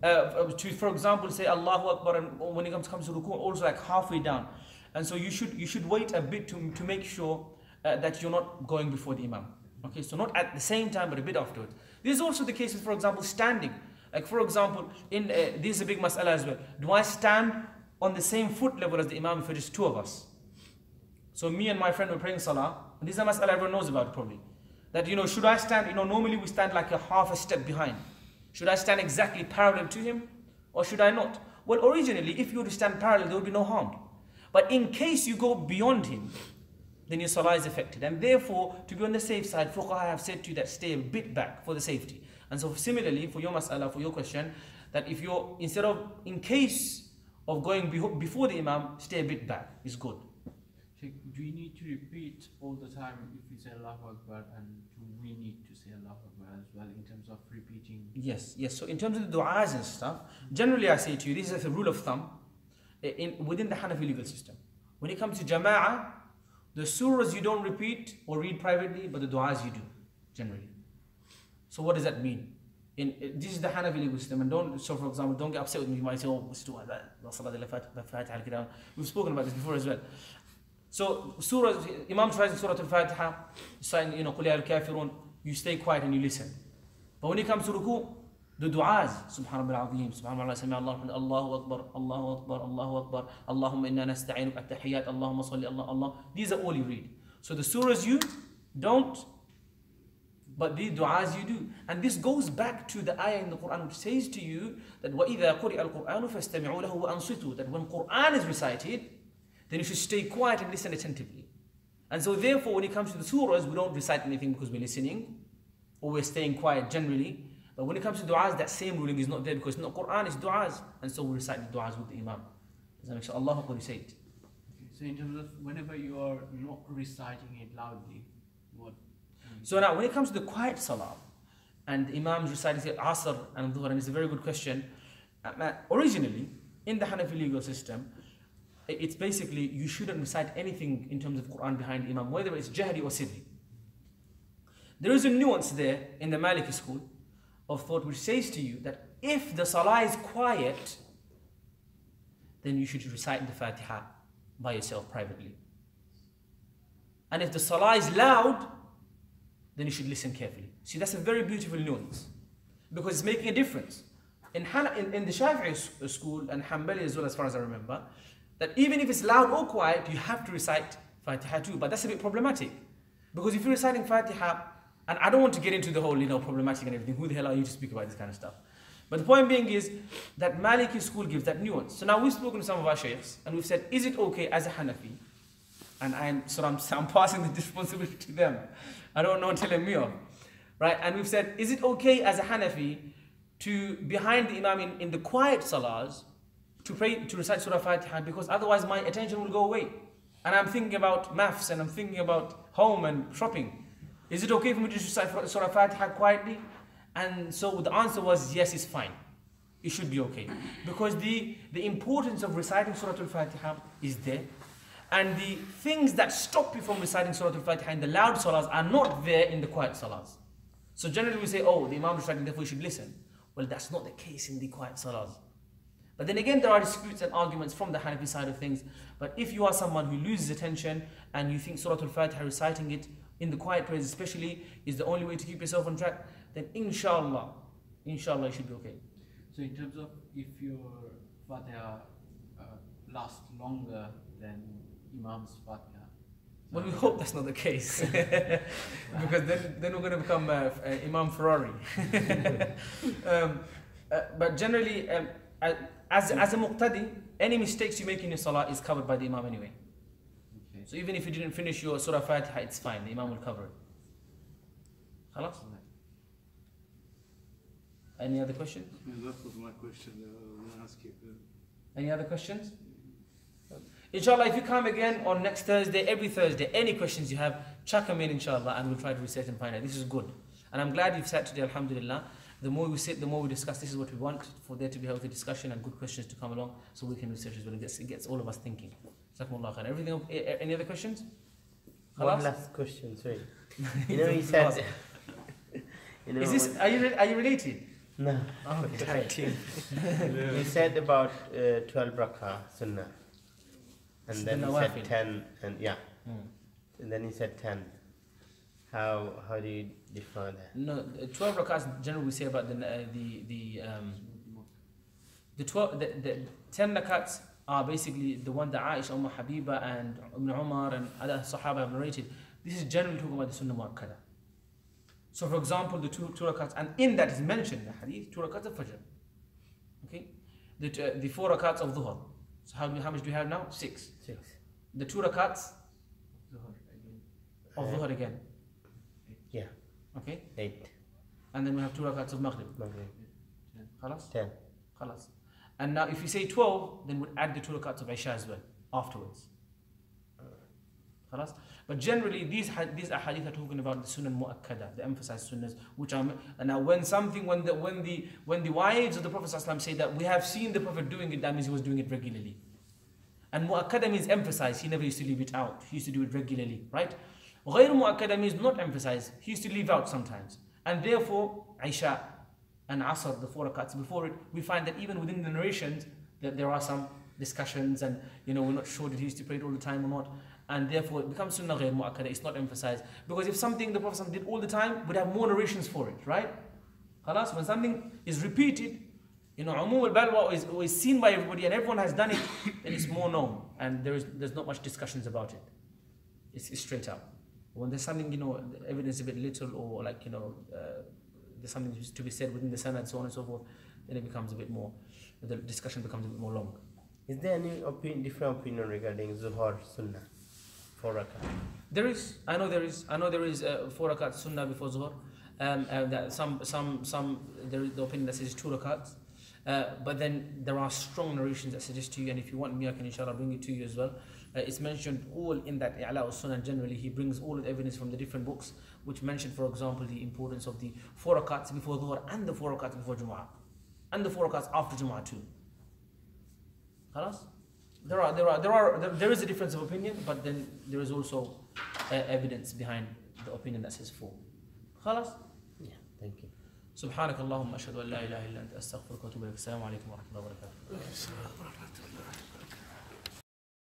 To, for example, say Allahu Akbar and when it comes to ruku, also like halfway down. And so you should wait a bit to make sure that you're not going before the Imam. Okay, so not at the same time, but a bit afterwards. This is also the case with, for example, standing. Like for example, this is a big mas'ala as well. Do I stand on the same foot level as the Imam if it is two of us? So me and my friend were praying Salah, and this is a mas'ala everyone knows about probably. That, should I stand, normally we stand like a half a step behind. Should I stand exactly parallel to him, or should I not? Well, originally, if you were to stand parallel, there would be no harm. But in case you go beyond him, then your salah is affected. And therefore, to be on the safe side, fuqaha have said to you that stay a bit back for the safety. And so similarly, for your mas'ala, for your question, that if you're, in case of going before the Imam, stay a bit back, is good. Do we need to repeat all the time if we say Allahu Akbar, and do we need to say Allahu Akbar as well in terms of repeating? Yes. So in terms of the du'as and stuff, generally I say to you, this is a rule of thumb within the Hanafi legal system. When it comes to Jama'ah, the surahs you don't repeat or read privately, but the du'as you do, generally. So what does that mean? This is the Hanafi legal system, and so for example, don't get upset with me. You might say, oh, we've spoken about this before as well. So surah, Imam tries in Surah Al-Fatiha, saying, Qul ya al-kafirun, you stay quiet and you listen. But when it comes to ruku, the du'as, Subhanallah al-Azim, Subhanallah Sami Allahu Akbar, Allahu Akbar, Allahu Akbar, Allahumma inna nasta'inuk at-tahiyyat, Allahumma salli Allah. These are all you read. So the surahs you don't, but the du'as you do. And this goes back to the ayah in the Quran which says to you that وَإِذَا قُرِئَ الْقُرْآنُ فَاسْتَمِعُوا لَهُ وَأَنصِتُوا, that when Quran is recited, then you should stay quiet and listen attentively. And so therefore, when it comes to the surahs, we don't recite anything because we're listening, or we're staying quiet generally. But when it comes to du'as, that same ruling is not there because no Quran is du'as, and so we recite the du'as with the Imam. Does that make sense? Allah Akbar, you say it. So in terms of whenever you are not reciting it loudly, what? So now, when it comes to the quiet salah, and the Imam's reciting Asr and Dhuhr, and it's a very good question. Originally, in the Hanafi legal system, it's basically, you shouldn't recite anything in terms of Quran behind the Imam, whether it's Jahri or Sirri. There is a nuance there in the Maliki school of thought which says to you that if the salah is quiet, then you should recite the Fatiha by yourself privately. And if the salah is loud, then you should listen carefully. See, that's a very beautiful nuance because it's making a difference. In the Shafi'i school and Hanbali as well, as far as I remember, that even if it's loud or quiet, you have to recite Fatiha too. But that's a bit problematic because if you're reciting Fatiha And I don't want to get into the whole, problematic and everything. Who the hell are you to speak about this kind of stuff? But the point being is that Maliki school gives that nuance. So now we've spoken to some of our shaykhs and we've said, is it okay as a Hanafi? And I'm passing the responsibility to them. I don't know telling me off. Right? And we've said, is it okay as a Hanafi to, behind the Imam in the quiet salahs, to recite Surah Fatiha, because otherwise my attention will go away. And I'm thinking about maths and I'm thinking about home and shopping. Is it okay for me to recite Surah Fatiha quietly? And so the answer was, yes, it's fine. It should be okay. Because the importance of reciting Surah Al-Fatiha is there. And the things that stop you from reciting Surah Al-Fatiha in the loud salahs are not there in the quiet salahs. So generally we say, oh, the Imam is reciting, therefore you should listen. Well, that's not the case in the quiet salahs. But then again, there are disputes and arguments from the Hanafi side of things. But if you are someone who loses attention and you think Surah Al-Fatiha, reciting it in the quiet prayers especially, is the only way to keep yourself on track, then inshallah, you should be okay. So in terms of if your Fatiha lasts longer than Imam's Fatiha? Well, we hope that's not the case. Because then we're going to become Imam Ferrari. But generally, as a muqtadi, any mistakes you make in your salah is covered by the Imam anyway. Okay. So even if you didn't finish your Surah Fatiha, it's fine. The Imam will cover it. Khalas? Any other questions? Yeah, that was my question. I'll ask you. Any other questions? Inshallah, if you come again on next Thursday, every Thursday, any questions you have, chuck them in, inshallah, and we'll try to research and find out. This is good. And I'm glad you've sat today, alhamdulillah. The more we sit, the more we discuss. This is what we want, for there to be healthy discussion and good questions to come along, so we can research as well. It gets all of us thinking. Jazakumullah khair. Everything? Any other questions? One last question, sorry. He said... Is this, are you related? No. Oh, okay. You said about 12 rakah sunnah. And then he said 10, and yeah. And then he said 10. How do you define that? No, 12 rakahs generally we say about the 10 rakahs are basically the one that Aisha, Habiba and Ibn Umar and other Sahaba have narrated. This is generally talking about the Sunnah Mu'akkada. So for example, the two rakats, and in that is mentioned in the hadith, 2 rakats of Fajr. Okay? The 4 rakats of Dhuhr. So how much do we have now? 6. The 2 rakats of Dhuhr again. Yeah. Okay? 8. And then we have 2 rakats of Maghrib. 10. 10. Khalas. And now if you say 12, then we'll add the 2 rakats of Isha as well, afterwards. Khalas. But generally, these ahadith are talking about the sunnah mu'akkada, the emphasized sunnahs, which are. And now, when the wives of the Prophet ﷺ say that we have seen the Prophet doing it, that means he was doing it regularly. And mu'akkada means emphasized. He never used to leave it out. He used to do it regularly, right? Ghayr mu'akkada means not emphasized. He used to leave out sometimes. And therefore, Isha and Asr, the 4 rakats before it, we find that even within the narrations, that there are some discussions, and we're not sure that he used to pray it all the time or not. And therefore it becomes sunnah ghayr mu'akkada, it's not emphasized. Because if something the Prophet did all the time, we'd have more narrations for it, right? Khalas, when something is repeated, umum al-balwa is seen by everybody and everyone has done it, then it's more known. And there's not much discussions about it. It's straight up. When there's something, evidence is a bit little, or there's something to be said within the sanad and so on and so forth, then it becomes a bit more, the discussion becomes a bit more long. Is there any different opinion regarding Zuhur Sunnah? 4 rakats. There is. I know there is 4 rakats sunnah before Zuhr. That there is the opinion that says 2 rakats. But then there are strong narrations that suggest to you, and if you want me, I can inshallah bring it to you as well. It's mentioned all in that I'la al-Sunnah. Generally, he brings all of the evidence from the different books, which mention, for example, the importance of the 4 rakats before Dhuhr and the 4 rakats before Jumu'ah, and the 4 rakats after Jumu'ah too. Khalas? There is a difference of opinion, but then there is also evidence behind the opinion that says 4. Khalas? Yeah, thank you. سبحانك اللهم أشهد أن لا إله إلا أنت أستغفرك وأتوب إليك. السلام عليكم ورحمة الله وبركاته.